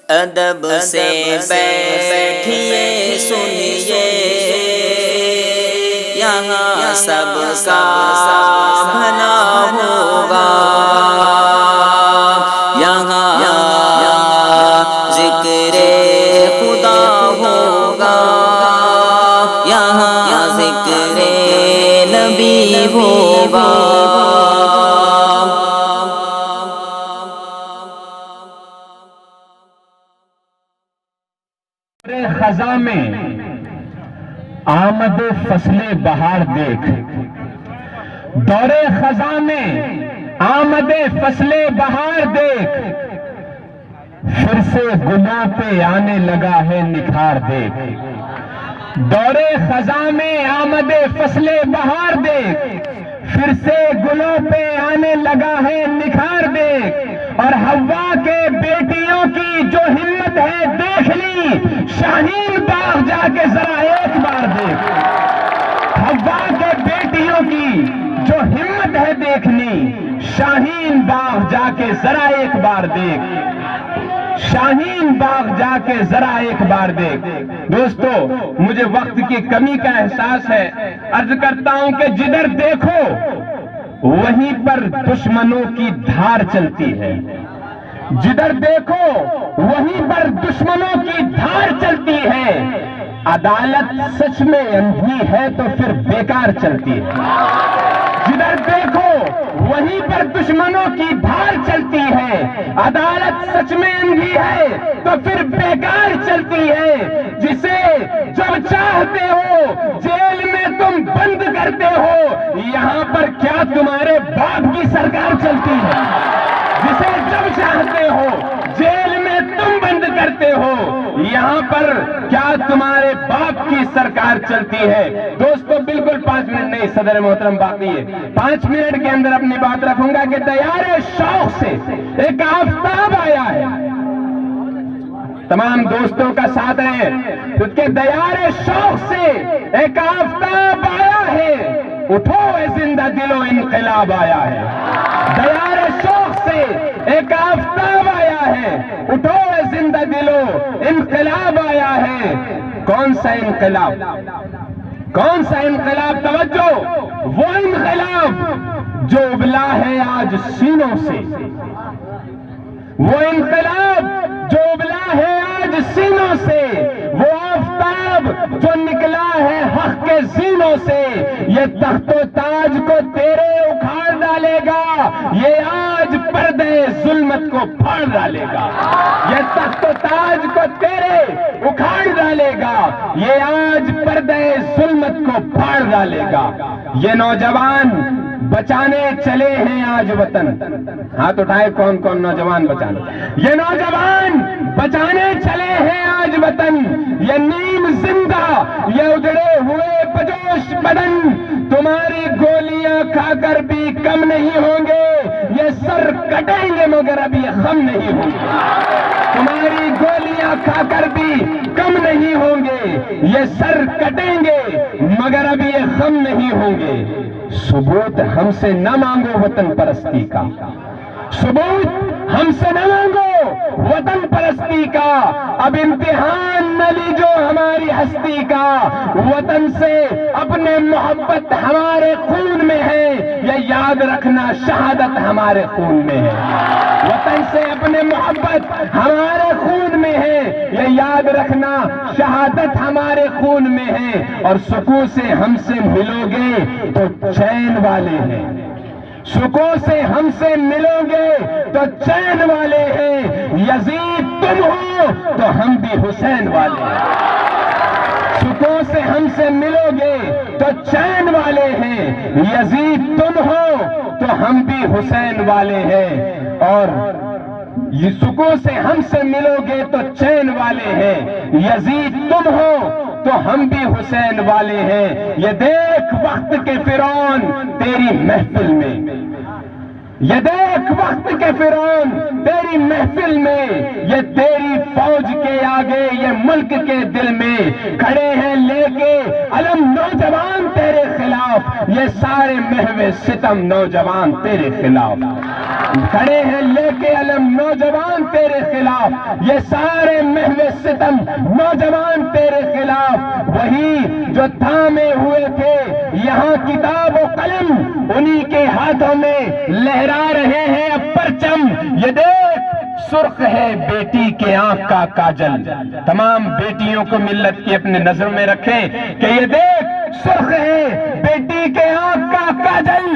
ادب سے بیٹھیے سنیے، یہاں سب کا بھلا ہوگا، یہاں ذکر خدا ہوگا، یہاں ذکر نبی ہوگا۔ خزاں میں آمد فصل بہار دیکھ، دور خزاں میں آمد فصل بہار دیکھ، پھر سے گلوں پہ آنے لگا ہے نکھار دیکھ۔ دور خزاں میں آمد فصل بہار دیکھ، پھر سے گلوں پہ آنے لگا ہے نکھار دیکھ، اور حوا کے بیٹیوں کی جو ہمت ہے دیکھ لی، شاہین باغ جا کے ذرا ایک بار دیکھ۔ حوا کے بیٹیوں کی جو ہمت ہے دیکھنی، شاہین باغ جا کے ذرا ایک بار دیکھ، شاہین باغ جا کے ذرا ایک بار دیکھ۔ دوستو، مجھے وقت کی کمی کا احساس ہے، عرض کرتا ہوں کہ جدھر دیکھو وہیں پر دشمنوں کی دھار چلتی ہے، جدھر دیکھو وہیں پر دشمنوں کی دھار چلتی ہے۔ عدالت سچ میں اندھی ہے تو پھر بیکار چلتی ہے، جدھر دیکھو وہیں پر دشمنوں کی دھار چلتی ہے۔ عدالت سچ میں اندھی ہے تو پھر بیکار چلتی ہے، جسے جب چاہتے ہو جیل میں تم بند کرتے ہو، یہاں پر کیا تمہارے باپ کی سرکار چلتی ہے؟ جسے جب چاہتے ہو جیل میں تم بند کرتے ہو، یہاں پر کیا تمہارے باپ کی سرکار چلتی ہے؟ دوستو، بالکل 5 منٹ نہیں، صدر محترم باقی ہے، 5 منٹ کے اندر اپنی بات رکھوں گا کہ دیار شوق سے ایک آفتاب آیا ہے۔ تمام دوستوں کا ساتھ ہے، کیونکہ دیار شوق سے ایک آفتاب آیا ہے، اٹھو اے زندہ دلو انقلاب آیا ہے۔ دیار شوق سے ایک آفتاب آیا ہے، اٹھو اے زندہ دلو انقلاب آیا ہے۔ کون سا انقلاب؟ کون سا انقلاب؟ توجہ، وہ انقلاب جو ابلا ہے آج سینوں سے، وہ انقلاب جو ابلا ہے آج سینوں سے، وہ آفتاب جو نکلا ہے حق کے زینوں سے، یہ تخت و تاج کو تیرے اکھاڑ ڈالے گا، یہ آج پردے ظلمت کو پھاڑ ڈالے گا۔ یہ تخت و تاج کو تیرے اکھاڑ ڈالے گا، یہ آج پردے ظلمت کو پھاڑ ڈالے گا۔ یہ نوجوان بچانے چلے ہیں آج وطن، ہاتھ اٹھائے کون کون نوجوان بچانے؟ یہ نوجوان بچانے چلے ہیں آج وطن، یہ نیم زندہ، یہ اجڑے ہوئے بجوش بدن، تمہاری گولیاں کھا کر بھی کم نہیں ہوں گے، یہ سر کٹیں گے مگر اب یہ خم نہیں ہوں گے۔ تمہاری گولیاں کھا کر بھی کم نہیں ہوں گے، یہ سر کٹیں گے مگر اب یہ خم نہیں ہوں گے۔ ثبوت ہم سے نہ مانگو وطن پرستی کا، ثبوت ہم سے نہ مانگو وطن پرستی کا، اب امتحان نہ لیجو ہماری ہستی کا۔ وطن سے اپنے محبت ہمارے خون میں ہے، یہ یاد رکھنا شہادت ہمارے خون میں ہے۔ وطن سے اپنے محبت ہمارے خون میں ہے، یہ یاد رکھنا شہادت ہمارے خون میں ہے، اور سکون سے ہم سے ملو گے تو چین والے ہیں، سکون سے ہم سے ملو گے تو چین والے ہیں، یزید تم ہو تو ہم بھی حسین والے ہیں۔ سکون سے ہم سے ملو گے تو چین والے ہیں، یزید تم ہو تو ہم بھی حسین والے ہیں، اور یہ سکون سے ہم سے ملو گے تو چین والے ہیں، یزید تم ہو تو ہم بھی حسین والے ہیں۔ یہ دیکھ وقت کے فرعون تیری محفل میں، یہ دیکھ وقت کے فرعون تیری محفل میں، یہ تیری فوج کے آگے یہ ملک کے دل میں کھڑے ہیں لے کے علم نوجوان تیرے خلاف، یہ سارے محو ستم نوجوان تیرے خلاف کھڑے ہیں لے کے علم نوجوان تیرے خلاف، یہ سارے محو ستم نوجوان تیرے خلاف، وہی جو تھامے ہوئے تھے یہاں کتاب و قلم انہی کے ہاتھوں میں لہرا رہے ہیں اب پرچم۔ یہ دیکھ سرخ ہے بیٹی کے آنکھ کا کاجل، تمام بیٹیوں کو ملت کی اپنے نظر میں رکھیں کہ یہ دیکھ سرخ ہے بیٹی کے آنکھ کا کاجل،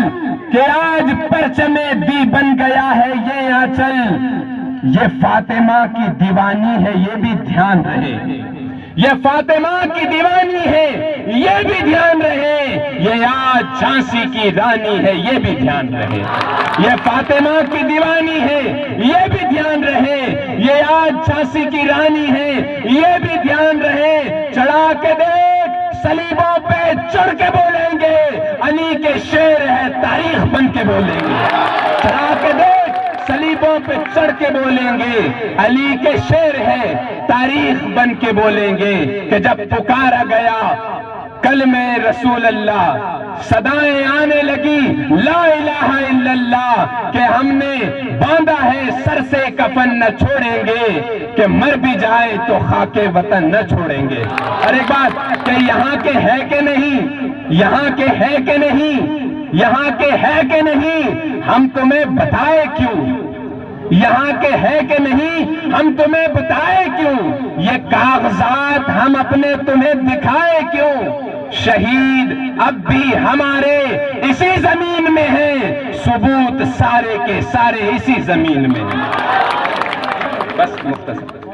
کہ آج پرچم دی بن گیا ہے یہ آنچل۔ یہ فاطمہ کی دیوانی ہے یہ بھی دھیان رہے، یہ فاطمہ کی دیوانی ہے یہ بھی دھیان رہے، یہ آج جھانسی کی رانی ہے یہ بھی دھیان رہے، یہ فاطمہ کی دیوانی ہے یہ بھی دھیان رہے، یہ آج جھانسی کی رانی ہے یہ بھی دھیان رہے۔ چڑھا کے دیکھ صلیبوں پہ چڑھ کے بولیں گے علی کے شعر ہے تاریخ بن کے بولیں گے، چڑھا کے دیکھ صلیبوں پہ چڑھ کے بولیں گے علی کے شعر ہے تاریخ بن کے بولیں گے کہ جب پکارا گیا کلمہ رسول اللہ صدائیں آنے لگی لا الہ الا اللہ کہ ہم نے باندھا ہے سر سے کفن نہ چھوڑیں گے کہ مر بھی جائے تو خاک وطن نہ چھوڑیں گے۔ اور ایک بات کہ یہاں کے ہے کہ نہیں، یہاں کے ہے کہ نہیں، یہاں کے ہے کہ نہیں، ہم تمہیں بتائے کیوں، یہاں کے ہے کہ نہیں ہم تمہیں بتائے کیوں، یہ کاغذات ہم اپنے تمہیں دکھائے کیوں، شہید اب بھی ہمارے اسی زمین میں ہیں، ثبوت سارے کے سارے اسی زمین میں ہیں۔ بس مختصر